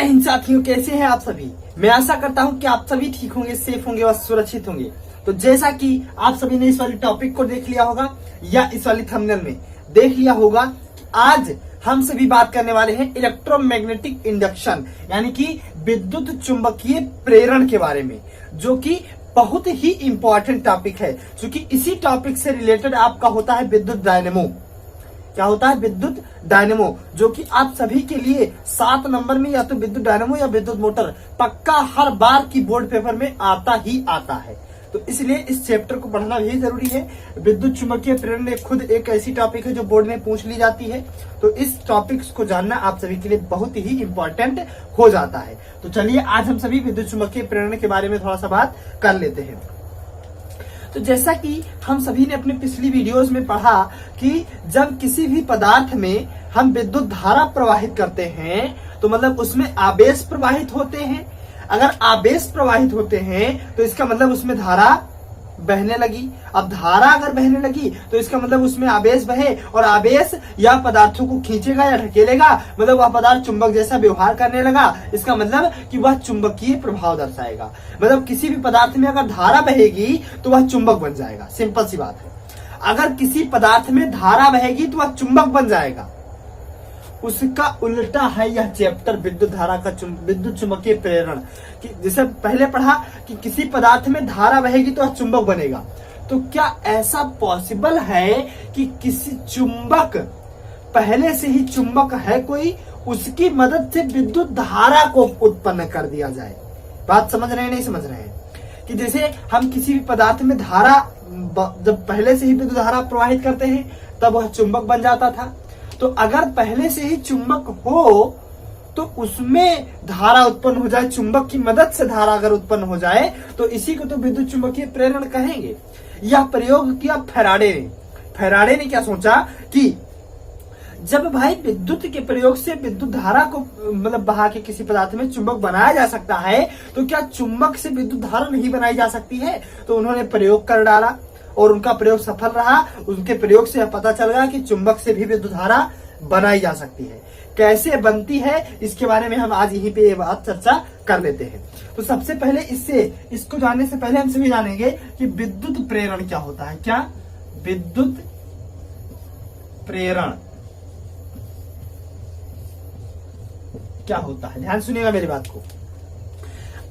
हिंद साथियों, कैसे हैं आप सभी। मैं आशा करता हूं कि आप सभी ठीक होंगे, सेफ होंगे और सुरक्षित होंगे। तो जैसा कि आप सभी ने इस वाली टॉपिक को देख लिया होगा या इस वाली थंबनेल में देख लिया होगा, आज हम सभी बात करने वाले हैं इलेक्ट्रोमैग्नेटिक इंडक्शन यानी कि विद्युत चुंबकीय प्रेरण के बारे में, जो कि बहुत ही इंपॉर्टेंट टॉपिक है। क्योंकि इसी टॉपिक से रिलेटेड आपका होता है विद्युत डायनेमो। क्या होता है? विद्युत डायनेमो, जो कि आप सभी के लिए 7 नंबर में या तो विद्युत डायनेमो या विद्युत मोटर पक्का हर बार की बोर्ड पेपर में आता ही आता है। तो इसलिए इस चैप्टर को पढ़ना भी जरूरी है। विद्युत चुंबकीय प्रेरण खुद एक ऐसी टॉपिक है जो बोर्ड में पूछ ली जाती है। तो इस टॉपिक्स को जानना आप सभी के लिए बहुत ही इंपॉर्टेंट हो जाता है। तो चलिए आज हम सभी विद्युत चुंबकीय प्रेरण के बारे में थोड़ा सा बात कर लेते हैं। तो जैसा कि हम सभी ने अपने पिछली वीडियोस में पढ़ा कि जब किसी भी पदार्थ में हम विद्युत धारा प्रवाहित करते हैं तो मतलब उसमें आवेश प्रवाहित होते हैं। अगर आवेश प्रवाहित होते हैं तो इसका मतलब उसमें धारा बहने लगी। अब धारा अगर बहने लगी तो इसका मतलब उसमें आवेश बहे, और आवेश या पदार्थों को खींचेगा या ढकेलेगा, मतलब वह पदार्थ चुंबक जैसा व्यवहार करने लगा। इसका मतलब कि वह चुंबकीय प्रभाव दर्शाएगा। मतलब किसी भी पदार्थ में अगर धारा बहेगी तो वह चुंबक बन जाएगा। सिंपल सी बात है। अगर किसी पदार्थ में धारा बहेगी तो वह चुंबक बन जाएगा। उसका उल्टा है यह चैप्टर विद्युत धारा का विद्युत चुंबकीय प्रेरण। कि जैसे पहले पढ़ा कि किसी पदार्थ में धारा बहेगी तो वह चुंबक बनेगा। तो क्या ऐसा पॉसिबल है कि किसी चुंबक पहले से ही चुंबक है कोई, उसकी मदद से विद्युत धारा को उत्पन्न कर दिया जाए? बात समझ रहे हैं नहीं समझ रहे हैं? कि जैसे हम किसी भी पदार्थ में धारा जब पहले से ही विद्युत धारा प्रवाहित करते हैं तब वह चुंबक बन जाता था। तो अगर पहले से ही चुंबक हो तो उसमें धारा उत्पन्न हो जाए, चुंबक की मदद से धारा अगर उत्पन्न हो जाए तो इसी को तो विद्युत चुंबकीय प्रेरण कहेंगे। यह प्रयोग किया फैराडे ने। फैराडे ने क्या सोचा कि जब भाई विद्युत के प्रयोग से विद्युत धारा को मतलब बहा के किसी पदार्थ में चुंबक बनाया जा सकता है, तो क्या चुंबक से विद्युत धारा नहीं बनाई जा सकती है? तो उन्होंने प्रयोग कर डाला और उनका प्रयोग सफल रहा। उनके प्रयोग से पता चल गया कि चुंबक से भी विद्युत धारा बनाई जा सकती है। कैसे बनती है इसके बारे में हम आज यहीं पे ये बात चर्चा कर लेते हैं। तो सबसे पहले इसको जानने से पहले हम सभी जानेंगे कि विद्युत प्रेरण क्या होता है। क्या विद्युत प्रेरण क्या होता है? ध्यान सुनिएगा मेरी बात को।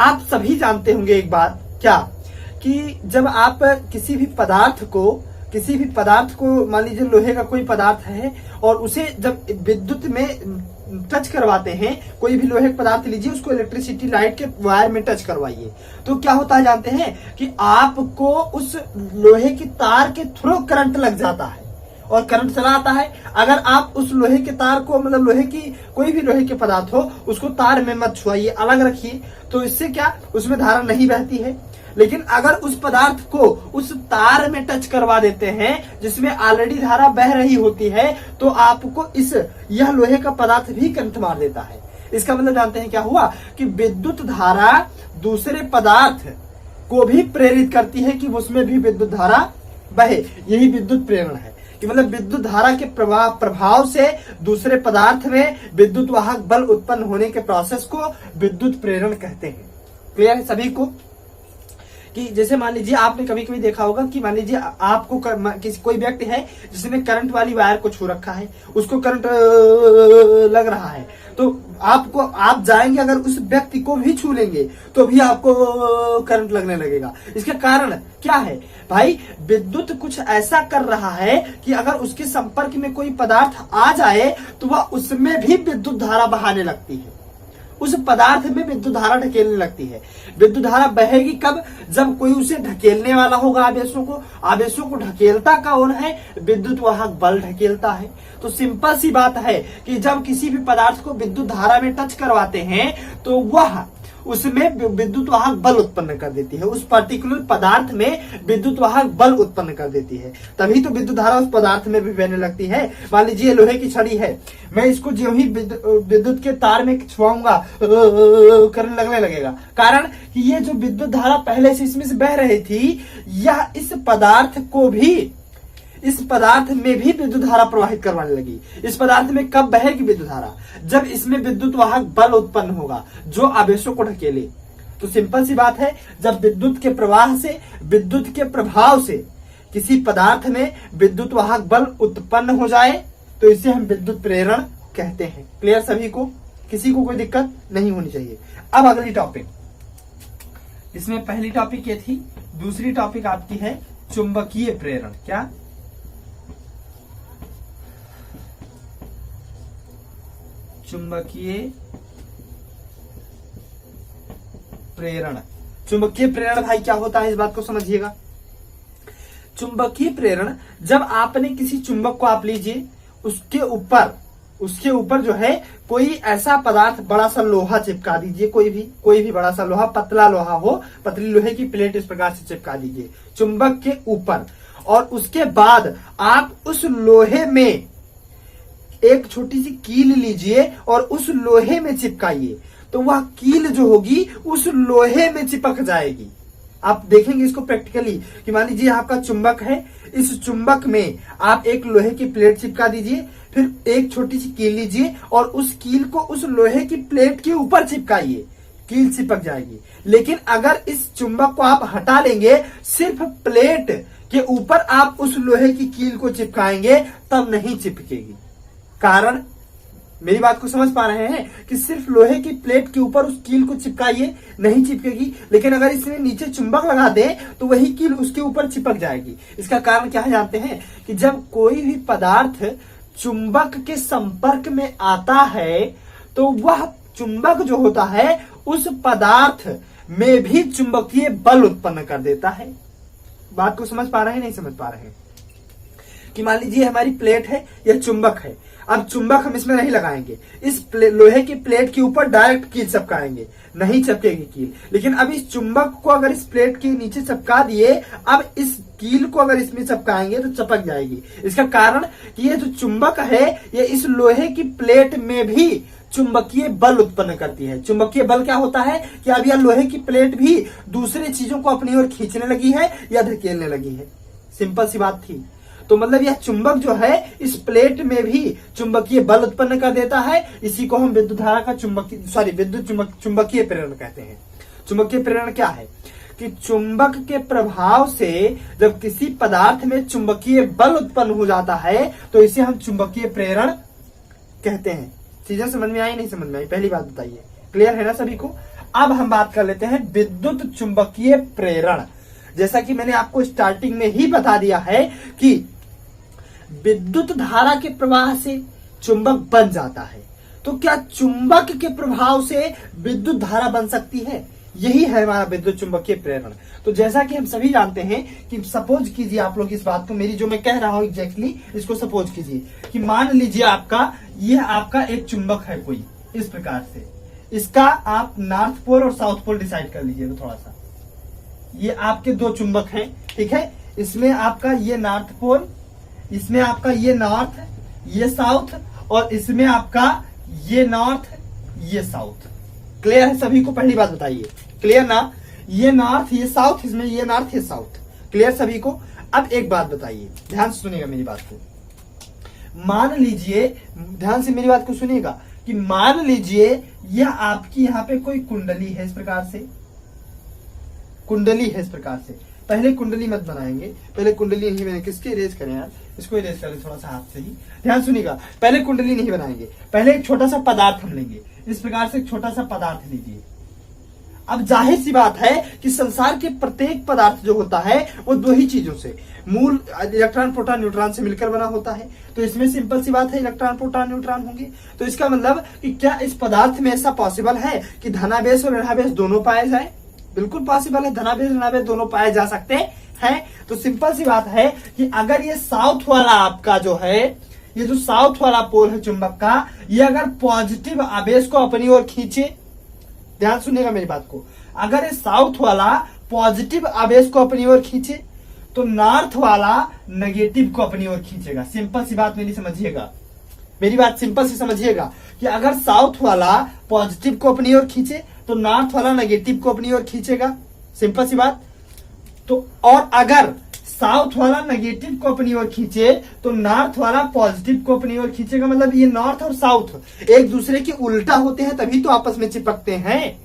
आप सभी जानते होंगे एक बात, क्या कि जब आप किसी भी पदार्थ को मान लीजिए लोहे का कोई पदार्थ है और उसे जब विद्युत में टच करवाते हैं, कोई भी लोहे का पदार्थ लीजिए, उसको इलेक्ट्रिसिटी लाइट के वायर में टच करवाइए, तो क्या होता है जानते हैं कि आपको उस लोहे की तार के थ्रू करंट लग जाता है और करंट चला आता है। अगर आप उस लोहे के तार को मतलब लोहे की कोई भी लोहे के पदार्थ हो उसको तार में मत छुआइए, अलग रखिए, तो इससे क्या उसमें धारा नहीं बहती है। लेकिन अगर उस पदार्थ को उस तार में टच करवा देते हैं जिसमें ऑलरेडी धारा बह रही होती है तो आपको यह लोहे का पदार्थ भी करंट मार देता है। इसका मतलब जानते हैं क्या हुआ कि विद्युत धारा दूसरे पदार्थ को भी प्रेरित करती है कि उसमें भी विद्युत धारा बहे। यही विद्युत प्रेरण है कि मतलब विद्युत धारा के प्रभाव से दूसरे पदार्थ में विद्युत वाहक बल उत्पन्न होने के प्रोसेस को विद्युत प्रेरण कहते हैं। क्लियर है सभी को? कि जैसे मान लीजिए आपने कभी कभी देखा होगा कि मान लीजिए आपको कोई व्यक्ति है जिसने करंट वाली वायर को छू रखा है, उसको करंट लग रहा है, तो आप जाएंगे अगर उस व्यक्ति को भी छू लेंगे तो भी आपको करंट लगने लगेगा। इसका कारण क्या है भाई? विद्युत कुछ ऐसा कर रहा है कि अगर उसके संपर्क में कोई पदार्थ आ जाए तो वह उसमें भी विद्युत धारा बहाने लगती है, उस पदार्थ में विद्युत धारा ढकेलने लगती है। विद्युत धारा बहेगी कब? जब कोई उसे ढकेलने वाला होगा आवेशों को ढकेलता कौन है? विद्युत वाहक बल ढकेलता है। तो सिंपल सी बात है कि जब किसी भी पदार्थ को विद्युत धारा में टच करवाते हैं तो वह उसमें विद्युत वाहक बल उत्पन्न कर देती है, उस पर्टिकुलर पदार्थ में विद्युत वाहक बल उत्पन्न कर देती है। तभी तो विद्युत धारा उस पदार्थ में भी बहने लगती है। मान लीजिए लोहे की छड़ी है, मैं इसको जो ही विद्युत के तार में छुआऊंगा करंट लगने लगेगा। कारण कि ये जो विद्युत धारा पहले से इसमें से बह रही थी, यह इस पदार्थ को भी इस पदार्थ में भी विद्युत धारा प्रवाहित करवाने लगी। इस पदार्थ में कब बहेगी विद्युत धारा? जब इसमें विद्युत वाहक बल उत्पन्न होगा जो आवेशों को ढकेले। तो सिंपल सी बात है, जब विद्युत के प्रवाह से, विद्युत के प्रभाव से किसी पदार्थ में विद्युत वाहक बल उत्पन्न हो जाए तो इसे हम विद्युत प्रेरण कहते हैं। क्लियर सभी को? किसी को कोई दिक्कत नहीं होनी चाहिए। अब अगली टॉपिक, इसमें पहली टॉपिक ये थी, दूसरी टॉपिक आपकी है चुंबकीय प्रेरण। क्या? चुंबकीय प्रेरण। चुंबकीय प्रेरण भाई क्या होता है, इस बात को समझिएगा। चुंबकीय प्रेरण, जब आपने किसी चुंबक को, आप लीजिए, उसके ऊपर जो है कोई ऐसा पदार्थ, बड़ा सा लोहा चिपका दीजिए, कोई भी बड़ा सा लोहा, पतला लोहा हो, पतली लोहे की प्लेट इस प्रकार से चिपका दीजिए चुंबक के ऊपर, और उसके बाद आप उस लोहे में एक छोटी सी कील लीजिए और उस लोहे में चिपकाइए, तो वह कील जो होगी उस लोहे में चिपक जाएगी। आप देखेंगे इसको प्रैक्टिकली कि मान लीजिए आपका चुंबक है, इस चुंबक में आप एक लोहे की प्लेट चिपका दीजिए, फिर एक छोटी सी कील लीजिए और उस कील को उस लोहे की प्लेट के ऊपर चिपकाइए, कील चिपक जाएगी। लेकिन अगर इस चुंबक को आप हटा लेंगे, सिर्फ प्लेट के ऊपर आप उस लोहे की कील को चिपकाएंगे, तब नहीं चिपकेगी। कारण, मेरी बात को समझ पा रहे हैं कि सिर्फ लोहे की प्लेट के ऊपर उस कील को चिपकाइए, नहीं चिपकेगी। लेकिन अगर इसमें नीचे चुंबक लगा दें तो वही कील उसके ऊपर चिपक जाएगी। इसका कारण क्या है जानते हैं? कि जब कोई भी पदार्थ चुंबक के संपर्क में आता है तो वह चुंबक जो होता है उस पदार्थ में भी चुंबकीय बल उत्पन्न कर देता है। बात को समझ पा रहे हैं, नहीं समझ पा रहे हैं? कि मान लीजिए हमारी प्लेट है, यह चुंबक है। अब चुंबक हम इसमें नहीं लगाएंगे, इस लोहे की प्लेट के ऊपर डायरेक्ट कील चिपकाएंगे, नहीं चिपकेगी कील। लेकिन अब इस चुंबक को अगर इस प्लेट के नीचे चिपका दिए, अब इस कील को अगर इसमें चिपकाएंगे तो चिपक जाएगी। इसका कारण कि ये जो चुंबक है ये इस लोहे की प्लेट में भी चुंबकीय बल उत्पन्न करती है। चुंबकीय बल क्या होता है कि अब यह लोहे की प्लेट भी दूसरी चीजों को अपनी ओर खींचने लगी है या धकेलने लगी है। सिंपल सी बात थी। तो मतलब यह चुंबक जो है इस प्लेट में भी चुंबकीय बल उत्पन्न कर देता है। इसी को हम विद्युत धारा का चुंबकीय प्रेरण कहते हैं। चुंबकीय प्रेरण क्या है कि चुंबक के प्रभाव से जब किसी पदार्थ में चुंबकीय बल उत्पन्न हो जाता है तो इसे हम चुंबकीय प्रेरण कहते हैं। चीजें समझ में आई, नहीं समझ में आई? पहली बात बताइए, क्लियर है ना सभी को? अब हम बात कर लेते हैं विद्युत चुंबकीय प्रेरण। जैसा कि मैंने आपको स्टार्टिंग में ही बता दिया है कि विद्युत धारा के प्रवाह से चुंबक बन जाता है, तो क्या चुंबक के प्रभाव से विद्युत धारा बन सकती है? यही है हमारा विद्युत चुंबकीय प्रेरण। तो जैसा कि हम सभी जानते हैं कि सपोज कीजिए आप लोग इस बात को, मेरी जो मैं कह रहा हूं एग्जैक्टली इसको सपोज कीजिए कि मान लीजिए आपका एक चुंबक है कोई, इस प्रकार से। इसका आप नॉर्थ पोल और साउथ पोल डिसाइड कर लीजिए थोड़ा सा। ये आपके दो चुंबक हैं, ठीक है? इसमें आपका ये नॉर्थ पोल, इसमें आपका ये नॉर्थ, ये साउथ, और इसमें आपका ये नॉर्थ, ये साउथ। क्लियर है सभी को? पहली बात बताइए, क्लियर ना? ये नॉर्थ, ये साउथ, इसमें ये नॉर्थ, ये साउथ। क्लियर सभी को? अब एक बात बताइए, ध्यान से सुनिएगा मेरी बात को। मान लीजिए, ध्यान से मेरी बात को सुनिएगा कि मान लीजिए यह आपकी यहाँ पे कोई कुंडली है, इस प्रकार से कुंडली है, इस प्रकार से। पहले कुंडली मत बनाएंगे, पहले कुंडली नहीं बनाएंगे। किसके इरेज करें यार? इसको इरेज करें थोड़ा सा हाथ से ही। ध्यान सुनिएगा, पहले कुंडली नहीं बनाएंगे, पहले एक छोटा सा पदार्थ हम लेंगे। इस प्रकार से एक छोटा सा पदार्थ लीजिए। अब जाहिर सी बात है कि संसार के प्रत्येक पदार्थ जो होता है वो दो ही चीजों से, मूल इलेक्ट्रॉन प्रोटॉन न्यूट्रॉन से मिलकर बना होता है। तो इसमें सिंपल सी बात है इलेक्ट्रॉन प्रोटॉन न्यूट्रॉन होंगे। तो इसका मतलब कि क्या इस पदार्थ में ऐसा पॉसिबल है कि धनावेश और ऋणावेश दोनों पाए जाए? बिल्कुल पॉसिबल है, धनावेश ऋणावेश दोनों पाए जा सकते हैं। तो सिंपल सी बात है कि अगर ये साउथ वाला आपका जो है, ये जो साउथ वाला पोल है चुंबक का, ये अगर पॉजिटिव आवेश को अपनी ओर खींचे, ध्यान सुनिएगा मेरी बात को, अगर ये साउथ वाला पॉजिटिव आवेश को अपनी ओर खींचे तो नॉर्थ वाला नेगेटिव को अपनी ओर खींचेगा। सिंपल सी बात मेरी समझिएगा, मेरी बात सिंपल सी समझिएगा कि अगर साउथ वाला पॉजिटिव को अपनी ओर खींचे तो नॉर्थ वाला नेगेटिव को अपनी ओर खींचेगा। सिंपल सी बात। तो और अगर साउथ वाला नेगेटिव को अपनी ओर खींचे तो नॉर्थ वाला पॉजिटिव को अपनी ओर खींचेगा। मतलब ये नॉर्थ और साउथ एक दूसरे के उल्टा होते हैं तभी तो आपस में चिपकते हैं।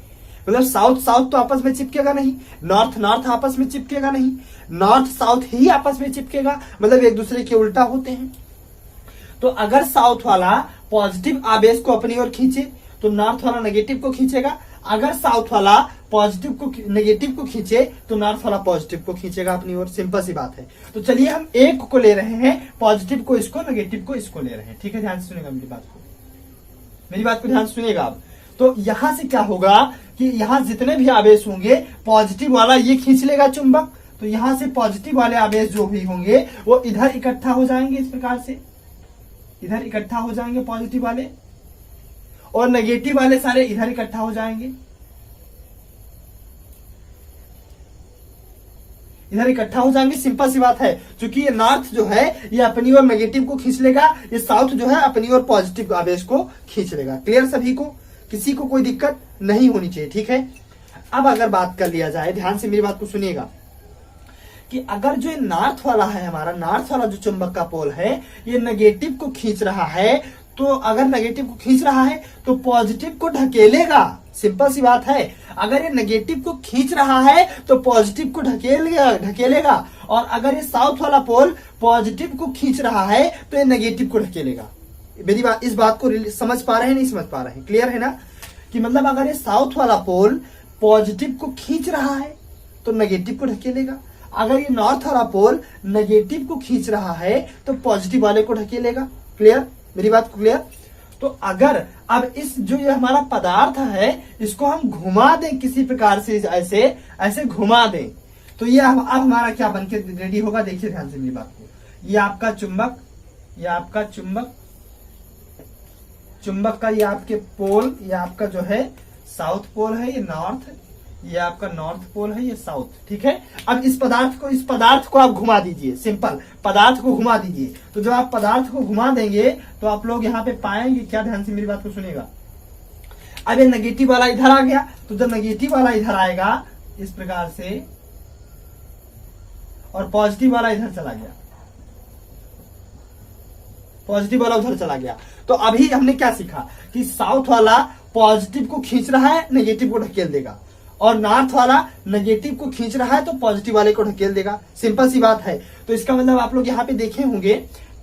मतलब साउथ साउथ तो आपस में चिपकेगा नहीं, नॉर्थ नॉर्थ आपस में चिपकेगा नहीं, नॉर्थ साउथ ही आपस में चिपकेगा, मतलब एक दूसरे के उल्टा होते हैं। तो अगर साउथ वाला पॉजिटिव आवेश को अपनी ओर खींचे तो नॉर्थ वाला नेगेटिव को खींचेगा, अगर साउथ वाला पॉजिटिव को नेगेटिव को खींचे तो नॉर्थ वाला पॉजिटिव को खींचेगा अपनी ओर। सिंपल सी बात है। तो चलिए हम एक को ले रहे हैं, पॉजिटिव को इसको, नेगेटिव को इसको ले रहे हैं। ठीक है, ध्यान से सुनेगा मेरी बात को ध्यान से सुनेगा आप। तो यहां से क्या होगा कि यहां जितने भी आवेश होंगे पॉजिटिव वाला ये खींच लेगा चुंबक, तो यहां से पॉजिटिव वाले आवेश जो भी होंगे वो इधर इकट्ठा हो जाएंगे, इस प्रकार से इधर इकट्ठा हो जाएंगे पॉजिटिव वाले, और नेगेटिव वाले सारे इधर इकट्ठा हो जाएंगे, इधर इकट्ठा हो जाएंगे। सिंपल सी बात है, क्योंकि ये नॉर्थ जो है ये अपनी ओर नेगेटिव को खींच लेगा, ये साउथ जो है अपनी ओर पॉजिटिव आवेश को खींच लेगा। क्लियर सभी को, किसी को कोई दिक्कत नहीं होनी चाहिए। ठीक है, अब अगर बात कर लिया जाए, ध्यान से मेरी बात को सुनिएगा, कि अगर जो नॉर्थ वाला है, हमारा नॉर्थ वाला जो चुंबक का पोल है ये नेगेटिव को खींच रहा है, तो अगर नेगेटिव को खींच रहा है तो पॉजिटिव को ढकेलेगा। सिंपल सी बात है, अगर ये नेगेटिव को खींच रहा है तो पॉजिटिव को ढकेलेगा, और अगर ये साउथ वाला पोल पॉजिटिव को खींच रहा है तो ये नेगेटिव को ढकेलेगा। मेरी बात, इस बात को समझ पा रहे हैं, नहीं समझ पा रहे हैं? क्लियर है ना? कि मतलब अगर ये साउथ वाला पोल पॉजिटिव को खींच रहा है तो नेगेटिव को ढकेलेगा, अगर ये नॉर्थ वाला पोल नेगेटिव को खींच रहा है तो पॉजिटिव वाले को ढकेलेगा। क्लियर, मेरी बात को क्लियर? तो अगर अब इस जो ये हमारा पदार्थ है इसको हम घुमा दें किसी प्रकार से, ऐसे ऐसे घुमा दें, तो ये अब हमारा क्या बनके रेडी होगा? देखिए ध्यान से मेरी बात को, ये आपका चुंबक, ये आपका चुंबक, चुंबक का ये आपके पोल, ये आपका जो है साउथ पोल है, ये नॉर्थ, ये आपका नॉर्थ पोल है, ये साउथ। ठीक है, अब इस पदार्थ को आप घुमा दीजिए, सिंपल पदार्थ को घुमा दीजिए। तो जब आप पदार्थ को घुमा देंगे तो आप लोग यहाँ पे पाएंगे क्या? ध्यान से मेरी बात को सुनेगा। अब ये नेगेटिव वाला इधर आ गया, तो जब नेगेटिव वाला इधर आएगा इस प्रकार से, और पॉजिटिव वाला इधर चला गया, पॉजिटिव वाला उधर चला गया, तो अभी हमने क्या सीखा कि साउथ वाला पॉजिटिव को खींच रहा है, नेगेटिव को ढकेल देगा, और नॉर्थ वाला नेगेटिव को खींच रहा है तो पॉजिटिव वाले को ढकेल देगा। सिंपल सी बात है। तो इसका मतलब आप लोग यहाँ पे देखे होंगे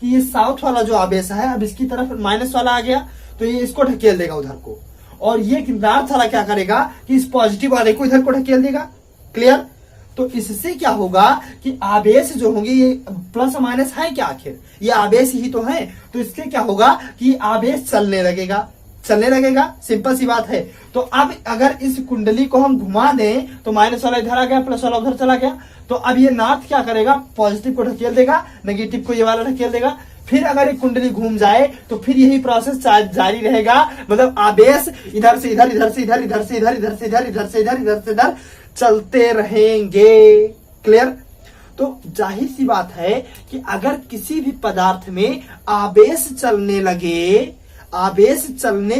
कि ये साउथ वाला जो आवेश है अब इसकी तरफ माइनस वाला आ गया तो ये इसको ढकेल देगा उधर को, और ये नॉर्थ वाला क्या करेगा कि इस पॉजिटिव वाले को इधर को ढकेल देगा। क्लियर? तो इससे क्या होगा कि आवेश जो होंगे ये प्लस माइनस है क्या? आखिर ये आवेश ही तो है, तो इससे क्या होगा कि आवेश चलने लगेगा। सिंपल सी बात है। तो अब अगर इस कुंडली को हम घुमा दें तो माइनस वाला इधर आ गया, प्लस वाला उधर चला गया, तो अब ये नॉर्थ क्या करेगा? पॉजिटिव को ढकेल देगा, नेगेटिव को ये वाला ढकेल देगा। फिर अगर एक कुंडली घूम जाए तो फिर यही प्रोसेस जारी रहेगा, मतलब आवेश इधर से इधर, इधर से इधर, इधर से इधर, इधर से इधर, इधर से इधर, इधर से इधर चलते रहेंगे। क्लियर? तो जाहिर सी बात है कि अगर किसी भी पदार्थ में आवेश चलने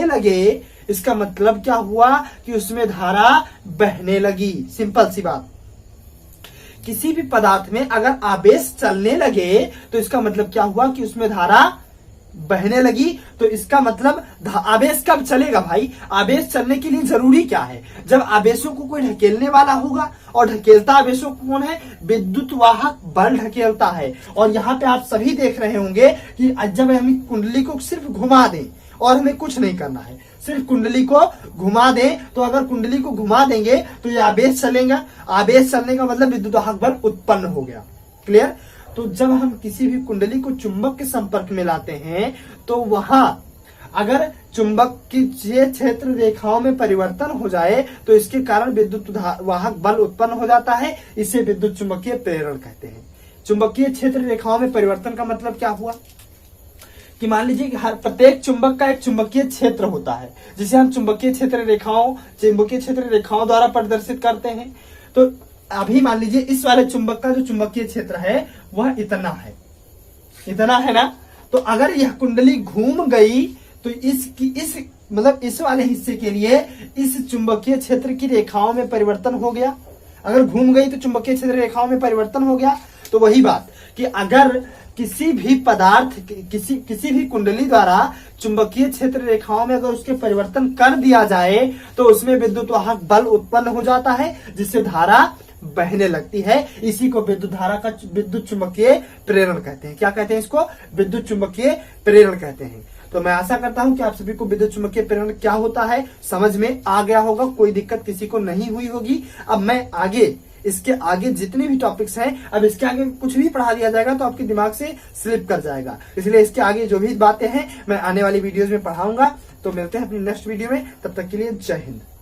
लगे, इसका मतलब क्या हुआ कि उसमें धारा बहने लगी। सिंपल सी बात, किसी भी पदार्थ में अगर आवेश चलने लगे तो इसका मतलब क्या हुआ कि उसमें धारा बहने लगी। तो इसका मतलब आवेश कब चलेगा भाई? आवेश चलने के लिए जरूरी क्या है? जब आवेशों को कोई ढकेलने वाला होगा, और ढकेलता आवेशों को कौन है? विद्युत वाहक बल ढकेलता है। और यहाँ पे आप सभी देख रहे होंगे कि जब हम कुंडली को सिर्फ घुमा दें और हमें कुछ नहीं करना है, सिर्फ कुंडली को घुमा दें, तो अगर कुंडली को घुमा देंगे तो ये आवेश चलेगा। आवेश चलने का मतलब विद्युत वाहक बल उत्पन्न हो गया। क्लियर? तो जब हम किसी भी कुंडली को चुंबक के संपर्क में लाते हैं तो वहां अगर चुंबक की क्षेत्र रेखाओं में परिवर्तन हो जाए तो इसके कारण विद्युत वाहक बल उत्पन्न हो जाता है। इसे विद्युत चुंबकीय प्रेरण कहते हैं। चुंबकीय क्षेत्र रेखाओं में परिवर्तन का मतलब क्या हुआ कि मान लीजिए कि हर प्रत्येक चुंबक का एक चुंबकीय क्षेत्र होता है, जिसे हम चुंबकीय क्षेत्र रेखाओं द्वारा प्रदर्शित करते हैं। तो अभी मान लीजिए इस वाले चुंबक का जो चुंबकीय क्षेत्र है वह इतना है ना। तो अगर यह कुंडली घूम गई तो इस वाले हिस्से के लिए इस चुंबकीय क्षेत्र की रेखाओं में परिवर्तन हो गया। अगर घूम गई तो चुंबकीय क्षेत्र रेखाओं में परिवर्तन हो गया। तो वही बात कि अगर किसी भी पदार्थ किसी भी कुंडली द्वारा चुंबकीय क्षेत्र रेखाओं में अगर उसके परिवर्तन कर दिया जाए तो उसमें विद्युत वाहक बल उत्पन्न हो जाता है, जिससे धारा बहने लगती है। इसी को विद्युत धारा का विद्युत चुंबकीय प्रेरण कहते हैं। क्या कहते हैं इसको? विद्युत चुंबकीय प्रेरण कहते हैं। तो मैं आशा करता हूं कि आप सभी को विद्युत चुंबकीय प्रेरण क्या होता है समझ में आ गया होगा, कोई दिक्कत किसी को नहीं हुई होगी। अब मैं इसके आगे जितने भी टॉपिक्स हैं, अब इसके आगे कुछ भी पढ़ा दिया जाएगा तो आपके दिमाग से स्लिप कर जाएगा, इसलिए इसके आगे जो भी बातें हैं मैं आने वाली वीडियोज में पढ़ाऊंगा। तो मिलते हैं अपनी नेक्स्ट वीडियो में, तब तक के लिए जय हिंद।